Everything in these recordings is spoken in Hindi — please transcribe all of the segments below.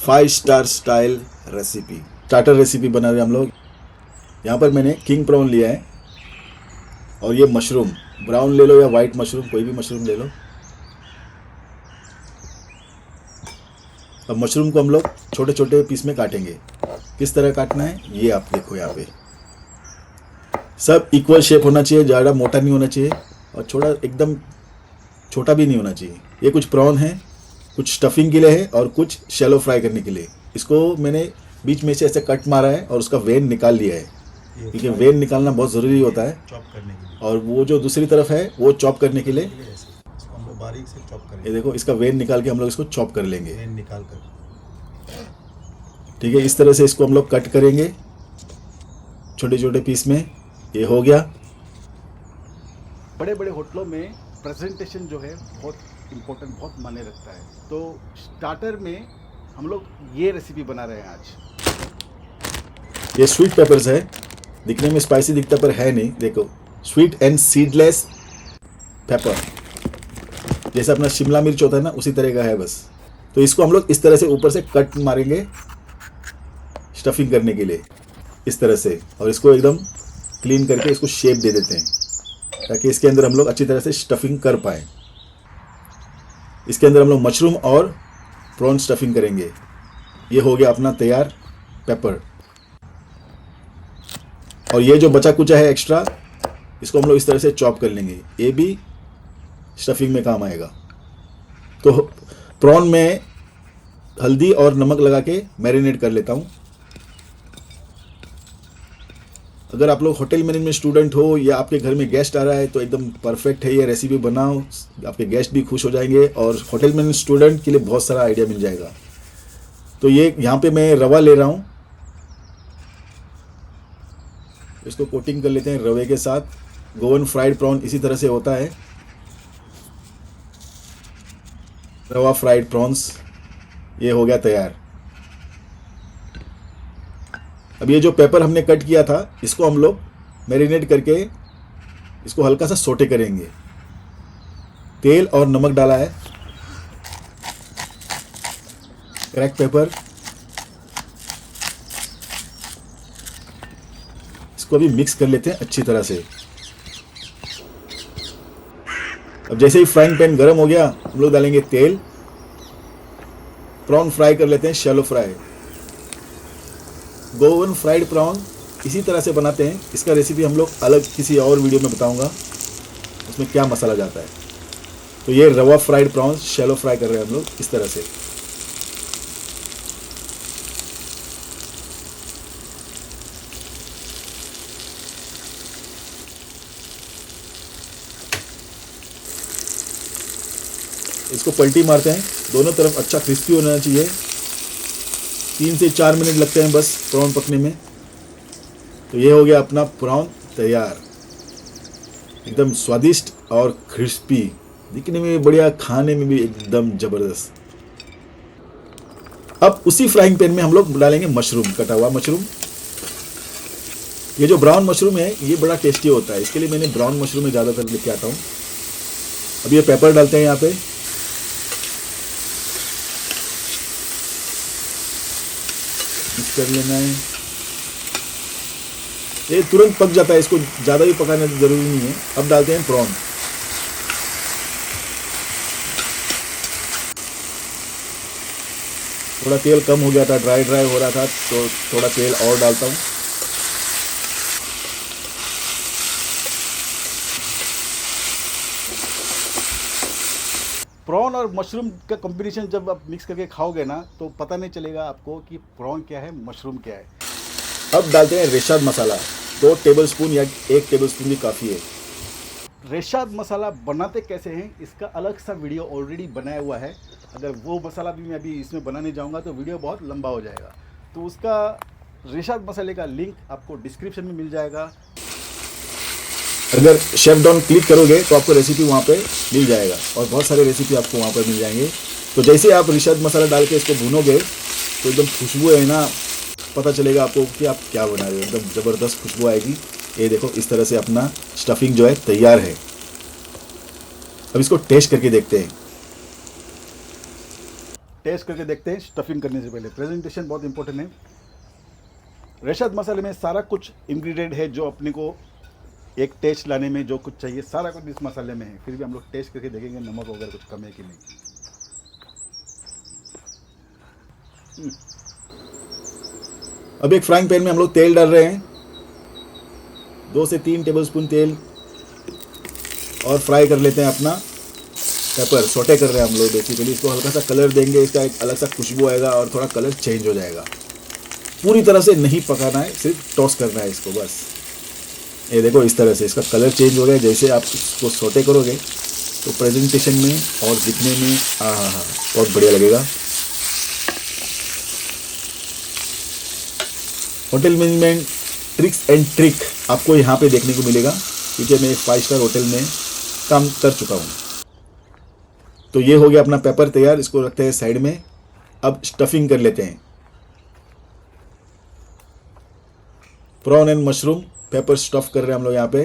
5 star style recipe, starter recipe बना रहे हैं हम लोग। यहाँ पर मैंने किंग प्रॉन लिया है और ये मशरूम, ब्राउन ले लो या वाइट मशरूम, कोई भी मशरूम ले लो। अब मशरूम को हम लोग छोटे छोटे पीस में काटेंगे। किस तरह काटना है ये आप देखो। यहाँ पे सब इक्वल शेप होना चाहिए, ज़्यादा मोटा नहीं होना चाहिए और छोटा एकदम छोटा भी नहीं होना चाहिए। ये कुछ प्रॉन है, कुछ स्टफिंग के लिए है और कुछ शैलो फ्राई करने के लिए। इसको मैंने बीच में से ऐसे कट मारा है और उसका वेन निकाल लिया है, क्योंकि वेन निकालना बहुत ज़रूरी होता है। चॉप करने के लिए। और वो जो दूसरी तरफ है वो चॉप करने के लिए, इसको हम लोग बारीक से चॉप करेंगे। ये देखो इसका वेन निकाल के हम लोग इसको चॉप कर लेंगे। वेन निकाल कर, ठीक है, इस तरह से इसको हम लोग कट करेंगे छोटे छोटे पीस में। ये हो गया। बड़े बड़े होटलों में प्रेजेंटेशन जो है बहुत इम्पोर्टेंट, बहुत मायने रखता है। तो स्टार्टर में हम लोग ये रेसिपी बना रहे हैं आज। ये स्वीट पेपर्स है, दिखने में स्पाइसी दिखता पर है नहीं। देखो, स्वीट एंड सीडलेस पेपर, जैसे अपना शिमला मिर्च होता है ना, उसी तरह का है बस। तो इसको हम लोग इस तरह से ऊपर से कट मारेंगे स्टफिंग करने के लिए, इस तरह से। और इसको एकदम क्लीन करके इसको शेप दे देते हैं ताकि इसके अंदर हम लोग अच्छी तरह से स्टफिंग कर पाए। इसके अंदर हम लोग मशरूम और प्रॉन स्टफिंग करेंगे। ये हो गया अपना तैयार पेपर। और ये जो बचा कुचा है एक्स्ट्रा, इसको हम लोग इस तरह से चॉप कर लेंगे। ये भी स्टफिंग में काम आएगा। तो प्रॉन में हल्दी और नमक लगा के मैरिनेट कर लेता हूँ। अगर आप लोग होटल मैनेजमेंट स्टूडेंट हो या आपके घर में गेस्ट आ रहा है तो एकदम परफेक्ट है ये रेसिपी। बनाओ, आपके गेस्ट भी खुश हो जाएंगे और होटल मैनेजमेंट स्टूडेंट के लिए बहुत सारा आइडिया मिल जाएगा। तो ये यहाँ पे मैं रवा ले रहा हूँ, इसको कोटिंग कर लेते हैं रवे के साथ। गोवन फ्राइड प्रॉन इसी तरह से होता है, रवा फ्राइड प्रॉन्स। ये हो गया तैयार। अब ये जो पेपर हमने कट किया था, इसको हम लोग मैरिनेट करके इसको हल्का सा सोटे करेंगे। तेल और नमक डाला है, क्रैक पेपर। इसको अभी मिक्स कर लेते हैं अच्छी तरह से। अब जैसे ही फ्राइंग पैन गर्म हो गया, हम लोग डालेंगे तेल। प्रॉन फ्राई कर लेते हैं, shallow fry. Goan fried prawn इसी तरह से बनाते हैं। इसका रेसिपी हम लोग अलग किसी और वीडियो में बताऊंगा, उसमें क्या मसाला जाता है। तो ये रवा फ्राइड प्रॉन्स शैलो फ्राई कर रहे हैं हम लोग इस तरह से। इसको पलटी मारते हैं, दोनों तरफ अच्छा क्रिस्पी होना चाहिए। 3 से 4 मिनट लगते हैं बस प्रॉन पकने में। तो ये हो गया अपना प्रॉन तैयार, एकदम स्वादिष्ट और क्रिस्पी, दिखने में भी बढ़िया, खाने में भी एकदम ज़बरदस्त। अब उसी फ्राइंग पैन में हम लोग डालेंगे मशरूम, कटा हुआ मशरूम। ये जो ब्राउन मशरूम है ये बड़ा टेस्टी होता है, इसके लिए मैंने ब्राउन मशरूम में ज़्यादातर लेके आता हूँ। अब ये पेपर डालते हैं यहाँ पे। मिक्स कर लेना है। ये तुरंत पक जाता है, इसको ज़्यादा भी पकाना ज़रूरी नहीं है। अब डालते हैं प्रॉन। थोड़ा तेल कम हो गया था, ड्राई ड्राई हो रहा था, तो थोड़ा तेल और डालता हूँ। प्रॉन और मशरूम का कॉम्बिनेशन जब आप मिक्स करके खाओगे ना, तो पता नहीं चलेगा आपको कि प्रॉन क्या है, मशरूम क्या है। अब डालते हैं रेशाद मसाला, 2 टेबलस्पून या 1 टेबलस्पून भी काफ़ी है। रेशाद मसाला बनाते कैसे हैं इसका अलग सा वीडियो ऑलरेडी बनाया हुआ है। अगर वो मसाला भी मैं अभी इसमें बनाने जाऊंगा तो वीडियो बहुत लंबा हो जाएगा। तो उसका रेशाद मसाले का लिंक आपको डिस्क्रिप्शन में मिल जाएगा। अगर शेफ डॉन क्लिक करोगे तो आपको रेसिपी वहाँ पे मिल जाएगा और बहुत सारे रेसिपी आपको वहाँ पर मिल जाएंगे। तो जैसे आप रेशाद मसाला डाल के इसको भूनोगे तो एकदम खुशबू है ना, पता चलेगा आपको कि आप क्या बना रहे हो, एकदम ज़बरदस्त खुशबू आएगी। ये देखो इस तरह से अपना स्टफिंग जो है तैयार है। अब इसको टेस्ट करके देखते हैं। टेस्ट करके देखते हैं स्टफिंग करने से पहले। प्रेजेंटेशन बहुत इंपॉर्टेंट है। रेशाद मसाले में सारा कुछ इंग्रेडिएंट है जो अपने को एक टेस्ट लाने में जो कुछ चाहिए, सारा कुछ इस मसाले में है। फिर भी हम लोग टेस्ट करके देखेंगे नमक वगैरह कुछ कम है कि नहीं। अब एक फ्राइंग पैन में हम लोग तेल डाल रहे हैं, 2 से 3 टेबलस्पून तेल, और फ्राई कर लेते हैं अपना पेपर। सोटे कर रहे हैं हम लोग बेसिकली। इसको हल्का सा कलर देंगे, इसका एक अलग सा खुशबू आएगा और थोड़ा कलर चेंज हो जाएगा। पूरी तरह से नहीं पकाना है, सिर्फ टॉस करना है इसको बस। ये देखो इस तरह से इसका कलर चेंज हो गया। जैसे आप इसको सोटे करोगे तो प्रेजेंटेशन में और दिखने में बहुत बढ़िया लगेगा। Hotel management tricks and trick आपको यहाँ पे देखने को मिलेगा, क्योंकि मैं एक 5 स्टार होटल में काम कर चुका हूँ। तो ये हो गया अपना पेपर तैयार, इसको रखते हैं साइड में। अब स्टफिंग कर लेते हैं। Prawn and mushroom pepper stuff कर रहे हैं हम लोग यहाँ पे,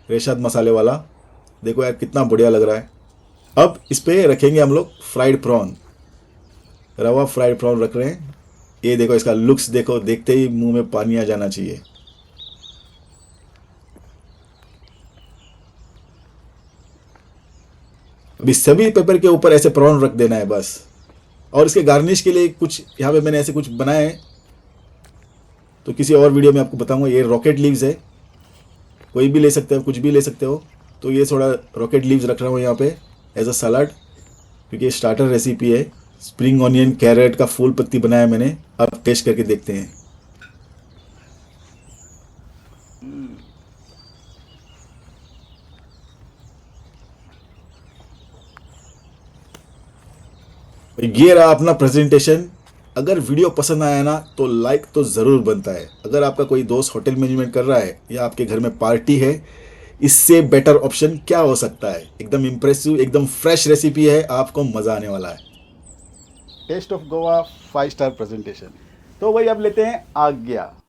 रेशाद मसाले वाला। देखो यार कितना बढ़िया लग रहा है। अब इस पे रखेंगे हम लोग फ्राइड प्रॉन, रवा फ्राइड प्रॉन रख रहे हैं। ये देखो इसका लुक्स देखो, देखते ही मुंह में पानी आ जाना चाहिए। अभी सभी पेपर के ऊपर ऐसे प्रॉन रख देना है बस। और इसके गार्निश के लिए कुछ यहाँ पे मैंने ऐसे कुछ बनाए हैं, तो किसी और वीडियो में आपको बताऊंगा। ये रॉकेट लीव्स है, कोई भी ले सकते हो, कुछ भी ले सकते हो। तो ये थोड़ा रॉकेट लीव्स रख रहा हूँ यहाँ पे एज अ सलाड, क्योंकि ये स्टार्टर रेसिपी है। स्प्रिंग ऑनियन कैरेट का फूल पत्ती बनाया मैंने। अब टेस्ट करके देखते हैं। ये रहा अपना प्रेजेंटेशन। अगर वीडियो पसंद आया ना तो लाइक तो ज़रूर बनता है। अगर आपका कोई दोस्त होटल मैनेजमेंट कर रहा है या आपके घर में पार्टी है, इससे बेटर ऑप्शन क्या हो सकता है। एकदम इम्प्रेसिव, एकदम फ्रेश रेसिपी है, आपको मज़ा आने वाला है। Taste of Goa 5 star presentation. तो वही अब लेते हैं आज्ञा।